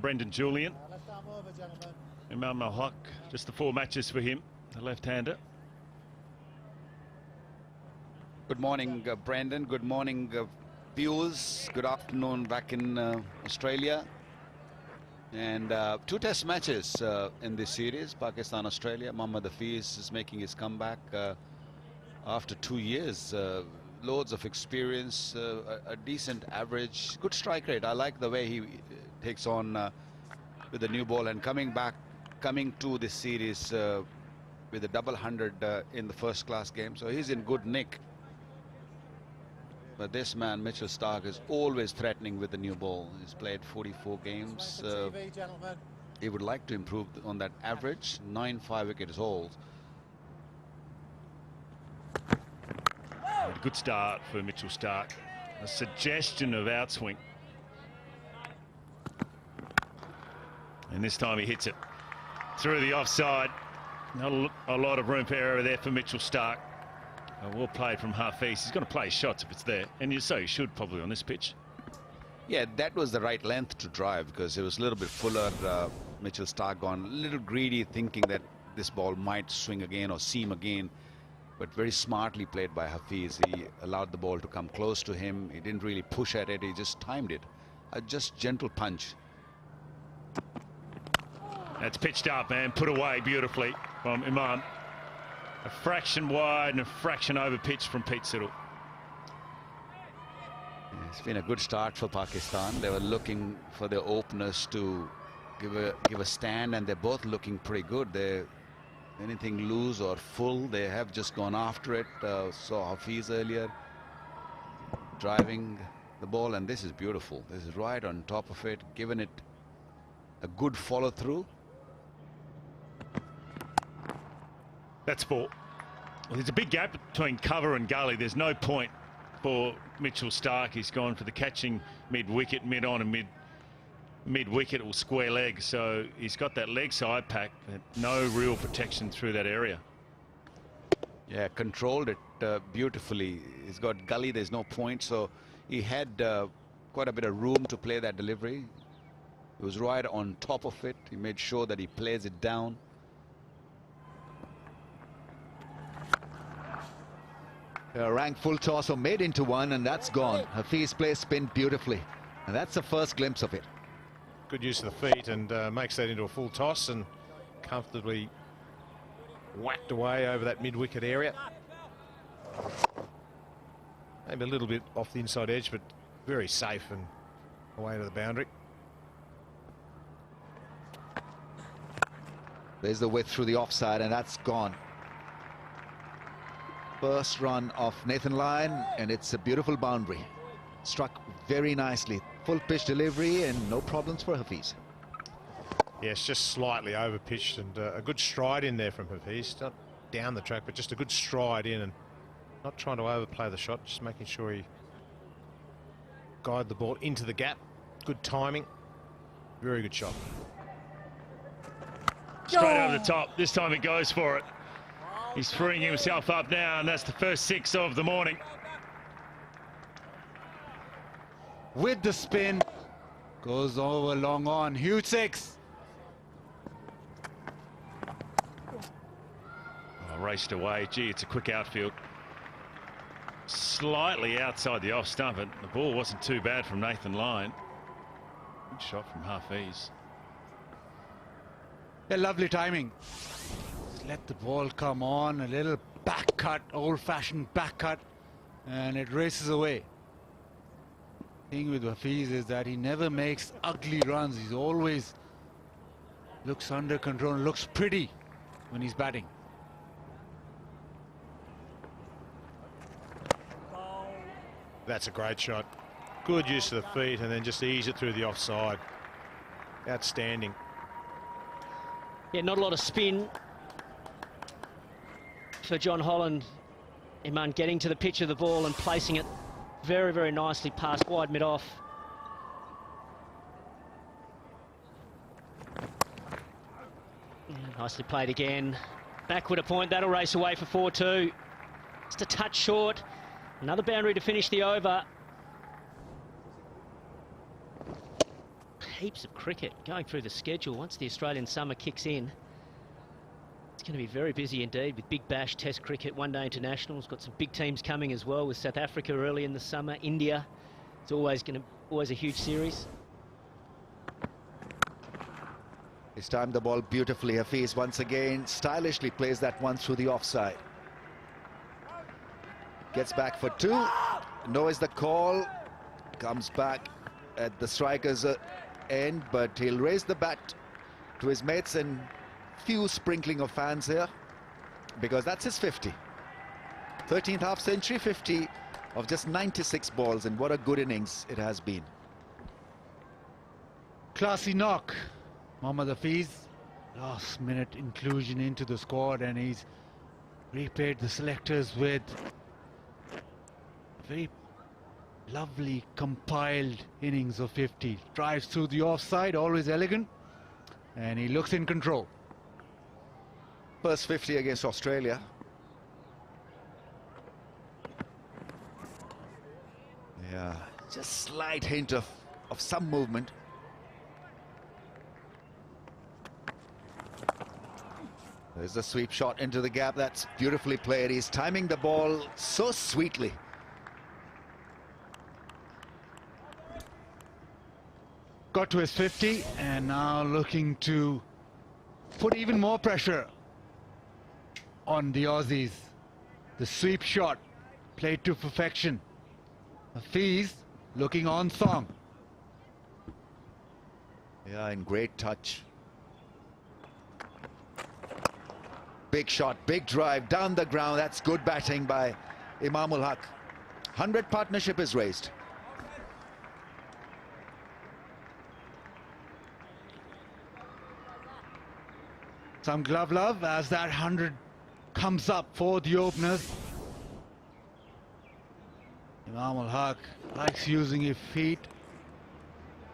Brendan Julian. Imam Malhaq, just the 4 matches for him, the left-hander. Good morning, Brendan. Good morning, viewers. Good afternoon back in Australia. And 2 test matches in this series, Pakistan-Australia. Mohammad Hafiz is making his comeback after 2 years. Loads of experience, a decent average, good strike rate. I like the way he takes on with the new ball and coming to this series with a double 100 in the first class game. So he's in good nick. But this man, Mitchell Starc, is always threatening with the new ball. He's played 44 games. He would like to improve on that average. 9 5-wicket hauls. A good start for Mitchell Starc. A suggestion of outswing. And this time he hits it through the offside. Not a lot of room for error there for Mitchell Starc. Well played from Hafiz. He's going to play his shots if it's there. And you say he should probably on this pitch. Yeah, that was the right length to drive because it was a little bit fuller. Mitchell Starc gone a little greedy, thinking that this ball might swing again or seam again. But very smartly played by Hafiz. He allowed the ball to come close to him. He didn't really push at it. He just timed it. A just gentle punch. That's pitched up and put away beautifully from Imam. A fraction wide and a fraction over pitch from Pete Siddle. It's been a good start for Pakistan. They were looking for their openers to give a stand, and they're both looking pretty good. They're anything loose or full, they have just gone after it. Saw Hafiz earlier driving the ball, and this is beautiful. This is right on top of it, giving it a good follow through. That's 4. Well, there's a big gap between cover and gully. There's no point for Mitchell Starc. He's gone for the catching mid-wicket, mid-on and mid-wicket or square leg. So he's got that leg side pack, but no real protection through that area. Yeah, controlled it beautifully. He's got gully, there's no point. So he had quite a bit of room to play that delivery. He was right on top of it. He made sure that he plays it down. Rank full toss or made into one, and that's gone. Hafiz plays spin beautifully, and that's the first glimpse of it. Good use of the feet, and makes that into a full toss and comfortably whacked away over that mid-wicket area. Maybe a little bit off the inside edge, but very safe and away to the boundary. There's the width through the offside, and that's gone. First run of Nathan Lyon, and it's a beautiful boundary. Struck very nicely. Full pitch delivery and no problems for Hafiz. Yes, just slightly over pitched, and a good stride in there from Hafiz. Not down the track, but just a good stride in, and not trying to overplay the shot, just making sure he guided the ball into the gap. Good timing. Very good shot. Straight over the top. This time he goes for it. He's freeing himself up now, and that's the first 6 of the morning. With the spin, goes over long on. Huge 6. Oh, raced away. Gee, it's a quick outfield. Slightly outside the off stump, but the ball wasn't too bad from Nathan Lyon. Good shot from Hafiz. Yeah, lovely timing. Let the ball come on, a little back cut, old-fashioned back cut, and it races away. The thing with Hafiz is that he never makes ugly runs. He's always looks under control, looks pretty when he's batting. That's a great shot. Good use of the feet, and then just ease it through the offside. Outstanding. Yeah, not a lot of spin for John Holland. Iman getting to the pitch of the ball and placing it very, very nicely past wide mid-off. Nicely played again. Backward a point, that'll race away for 4-2. Just a touch short. Another boundary to finish the over. heaps of cricket going through the schedule. Once the Australian summer kicks in, it's going to be very busy indeed with Big Bash, Test cricket, one-day internationals. Got some big teams coming as well with South Africa early in the summer, India. It's always a huge series. He's timed the ball beautifully. Hafiz once again stylishly plays that one through the offside. Gets back for two. Knows the call. Comes back at the striker's end, but he'll raise the bat to his mates and few sprinkling of fans here, because that's his 50. 13th half century, 50 of just 96 balls, and what a good innings it has been. Classy knock. Mohammad Hafiz, last minute inclusion into the squad, and he's repaid the selectors with a very lovely compiled innings of 50. Drives through the offside, always elegant, and he looks in control. First 50 against Australia. Yeah, just slight hint of some movement. There's a sweep shot into the gap. That's beautifully played. He's timing the ball so sweetly. Got to his 50, and now looking to put even more pressure on the Aussies. The sweep shot played to perfection. Hafiz looking on song. Yeah, in great touch. Big shot, big drive down the ground. That's good batting by Imam ul Haq. 100 partnership is raised. Some glove love as that 100 comes up for the openers. Imam ul Haq likes using his feet.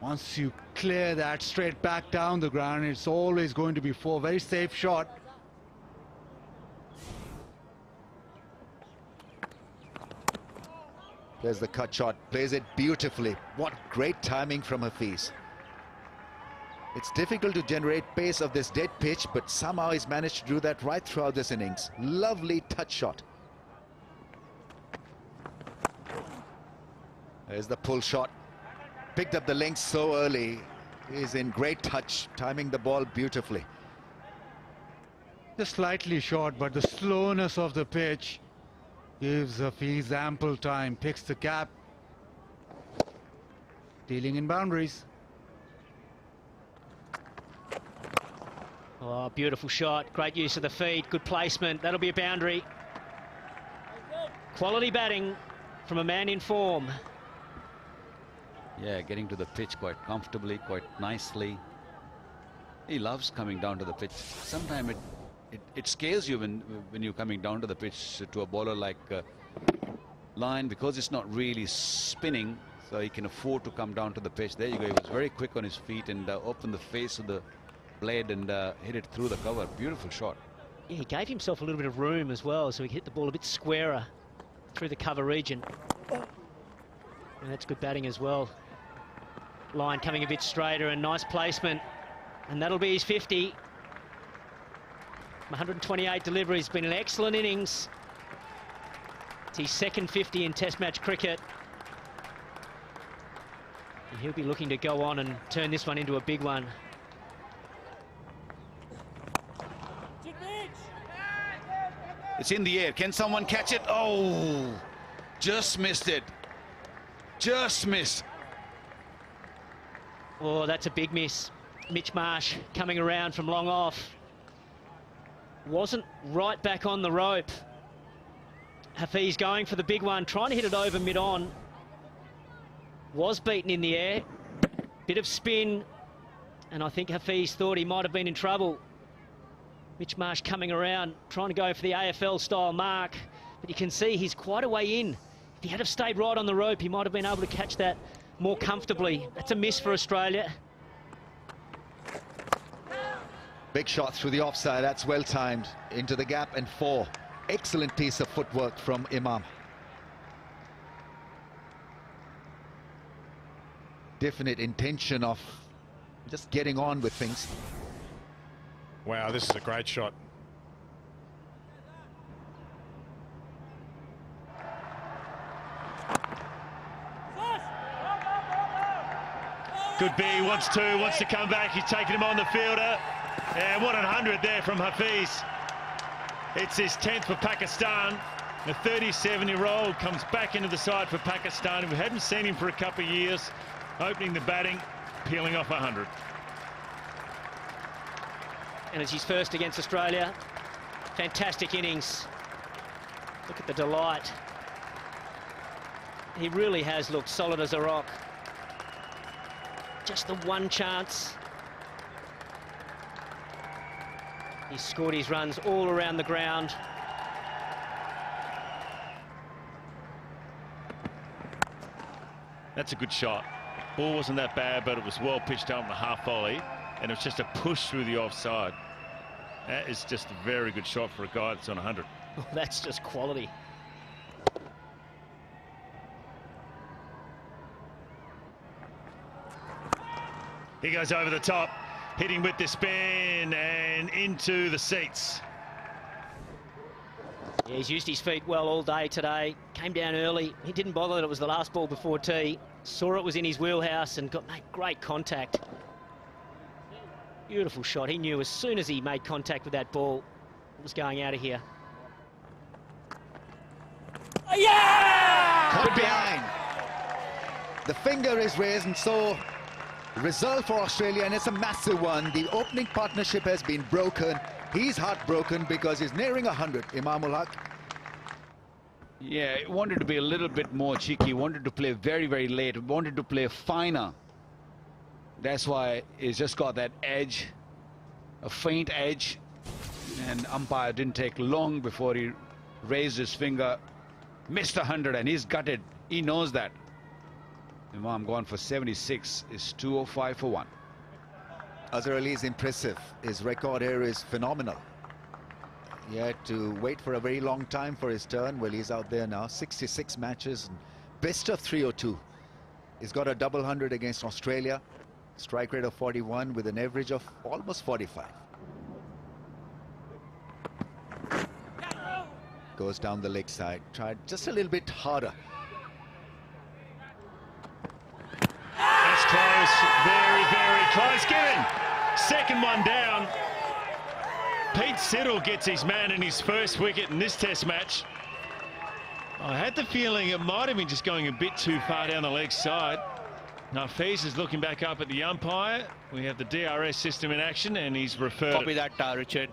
Once you clear that straight back down the ground, it's always going to be four. Very safe shot. There's the cut shot, plays it beautifully. What great timing from Hafiz. It's difficult to generate pace of this dead pitch, but somehow he's managed to do that right throughout this innings. Lovely touch shot. There's the pull shot. Picked up the length so early. He's in great touch, timing the ball beautifully. Just slightly short, but the slowness of the pitch gives Hafiz ample time. Picks the cap. Dealing in boundaries. Oh, beautiful shot. Great use of the feet. Good placement. That'll be a boundary. Quality batting from a man in form. Yeah, getting to the pitch quite comfortably, quite nicely. He loves coming down to the pitch. Sometimes it scares you when you're coming down to the pitch to a bowler like Lyon, because it's not really spinning, so he can afford to come down to the pitch. There you go. He was very quick on his feet and opened the face of the blade and hit it through the cover. Beautiful shot. Yeah, he gave himself a little bit of room as well, so he hit the ball a bit squarer through the cover region. And that's good batting as well. Line coming a bit straighter and nice placement. And that'll be his 50. 128 deliveries. Been an excellent innings. It's his second 50 in Test match cricket. And he'll be looking to go on and turn this one into a big one. It's in the air. Can someone catch it? Oh, just missed it. Just missed. Oh, that's a big miss. Mitch Marsh coming around from long off. Wasn't right back on the rope. Hafiz going for the big one, trying to hit it over mid-on. Was beaten in the air. Bit of spin. And I think Hafiz thought he might have been in trouble. Mitch Marsh coming around, trying to go for the AFL-style mark. But you can see he's quite a way in. If he had have stayed right on the rope, he might have been able to catch that more comfortably. That's a miss for Australia. Big shot through the offside. That's well timed. Into the gap and four. Excellent piece of footwork from Imam. Definite intention of just getting on with things. Wow, this is a great shot. Could be, wants to come back. He's taking him on the fielder. And what a 100 there from Hafiz. It's his 10th for Pakistan. The 37-year-old comes back into the side for Pakistan. We hadn't seen him for a couple of years. Opening the batting, peeling off 100. And it's his first against Australia. Fantastic innings. Look at the delight. He really has looked solid as a rock. Just the one chance. He's scored his runs all around the ground. That's a good shot. Ball wasn't that bad, but it was well pitched out on the half volley, and it's just a push through the offside. That is just a very good shot for a guy that's on 100. Oh, that's just quality. He goes over the top, hitting with the spin and into the seats. Yeah, he's used his feet well all day today. Came down early. He didn't bother that it was the last ball before tea. Saw it was in his wheelhouse and made great contact. Beautiful shot. He knew as soon as he made contact with that ball, it was going out of here. Yeah! Caught behind. The finger is raised, and so result for Australia, and it's a massive one. The opening partnership has been broken. He's heartbroken because he's nearing 100, Imamul Haq. Yeah, he wanted to be a little bit more cheeky, wanted to play very, very late, wanted to play finer. That's why he's just got that edge, a faint edge, and umpire didn't take long before he raised his finger, missed 100, and he's gutted. He knows that. Imam gone for 76, is 205 for 1. Azhar Ali is impressive. His record here is phenomenal. He had to wait for a very long time for his turn. Well, he's out there now. 66 matches, and best of 302. He's got a double 100 against Australia. Strike rate of 41 with an average of almost 45. Goes down the leg side. Tried just a little bit harder. That's close. Very, very close. Given. Second one down. Pete Siddle gets his man in his first wicket in this test match. I had the feeling it might have been just going a bit too far down the leg side. Now Hafiz is looking back up at the umpire. We have the DRS system in action, and he's referred. Copy that, Richard.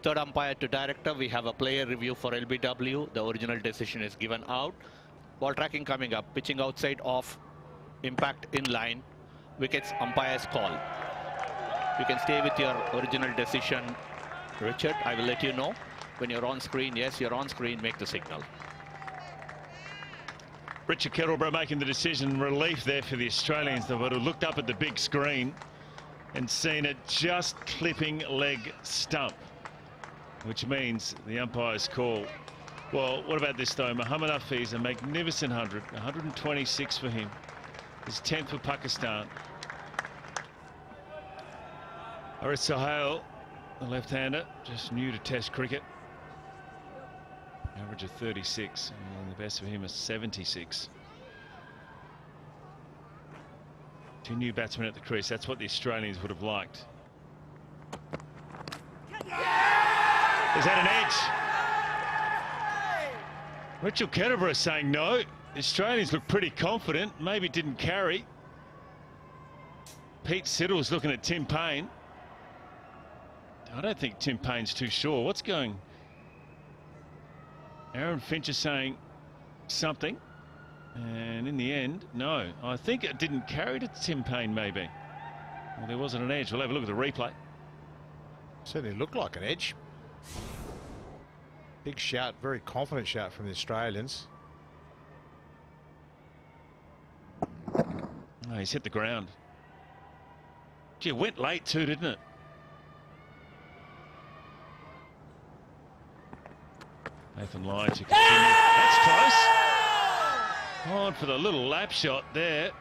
Third umpire to director. We have a player review for LBW. The original decision is given out. Ball tracking coming up. Pitching outside off. Impact in line. Wickets umpire's call. You can stay with your original decision, Richard. I will let you know when you're on screen. Yes, you're on screen. Make the signal. Richard Kettleborough making the decision. Relief there for the Australians. They would have looked up at the big screen and seen it just clipping leg stump, which means the umpire's call. Well, what about this though? Mohammad Hafiz, a magnificent 100, 126 for him. His 10th for Pakistan. Aris Sohail, the left-hander, just new to Test cricket. Average of 36, and the best for him is 76. Two new batsmen at the crease. That's what the Australians would have liked. Is that an edge? Richard Kettleborough saying no. The Australians look pretty confident. Maybe it didn't carry. Pete Siddle's looking at Tim Payne. I don't think Tim Payne's too sure. What's going? Aaron Finch is saying something. And in the end, no. I think it didn't carry to Tim Payne, maybe. Well, there wasn't an edge. We'll have a look at the replay. Certainly looked like an edge. Big shout, very confident shout from the Australians. Oh, he's hit the ground. Gee, it went late too, didn't it? Nathan Lyon to continue. That's close. On for the little lap shot there.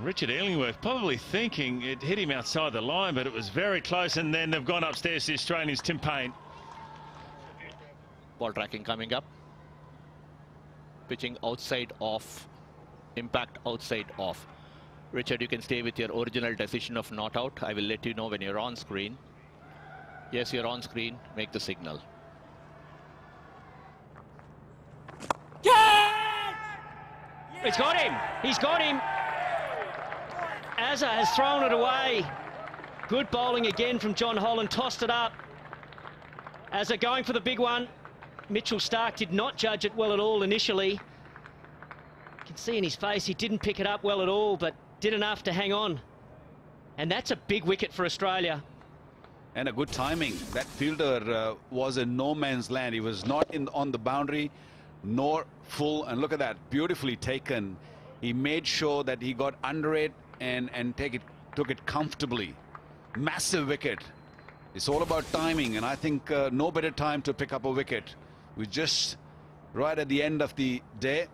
Richard Illingworth probably thinking it hit him outside the line, but it was very close, and then they've gone upstairs, the Australians. Tim Payne. Ball tracking coming up. Pitching outside off. Impact outside off. Richard, you can stay with your original decision of not out. I will let you know when you're on screen. Yes, you're on screen. Make the signal. It's got him. He's got him. Azza has thrown it away. Good bowling again from John Holland. Tossed it up. Azza going for the big one. Mitchell Starc did not judge it well at all initially. You can see in his face he didn't pick it up well at all, but did enough to hang on. And that's a big wicket for Australia. And a good timing. That fielder was in no man's land. He was not on the boundary, nor full. And look at that, beautifully taken. He made sure that he got under it and took it comfortably. Massive wicket. It's all about timing, and I think no better time to pick up a wicket. We're just right at the end of the day.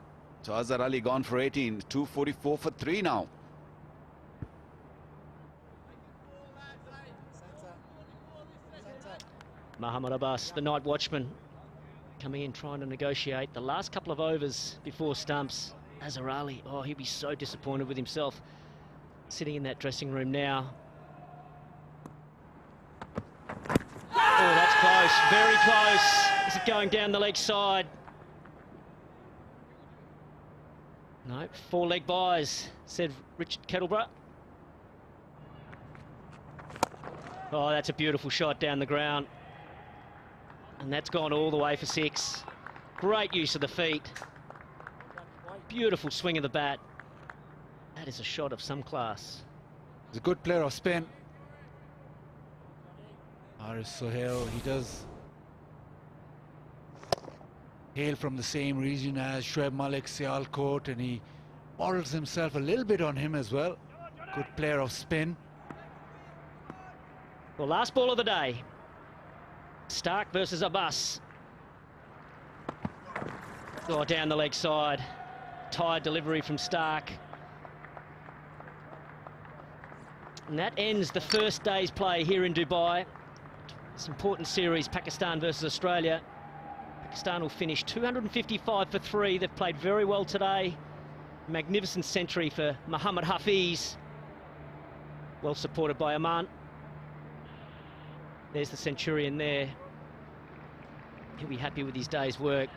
So Azhar Ali gone for 18, 244 for 3 now. Muhammad Abbas, the night watchman, coming in trying to negotiate the last couple of overs before stumps. Azhar Ali, oh, he'll be so disappointed with himself sitting in that dressing room now. Oh, that's close, very close. Is it going down the leg side? No, 4 leg byes, said Richard Kettleborough. Oh, that's a beautiful shot down the ground. And that's gone all the way for 6. Great use of the feet. Beautiful swing of the bat. That is a shot of some class. He's a good player of spin. Haris Sohail, he does hail from the same region as Shoaib Malik, Sialkot, and he models himself a little bit on him as well. Good player of spin. Well, last ball of the day. Starc versus Abbas. Oh, down the leg side. Tired delivery from Starc. And that ends the first day's play here in Dubai. This important series, Pakistan versus Australia. Pakistan will finish 255 for 3. They've played very well today. Magnificent century for Muhammad Hafiz. Well supported by Aman. There's the centurion there. He'll be happy with his day's work.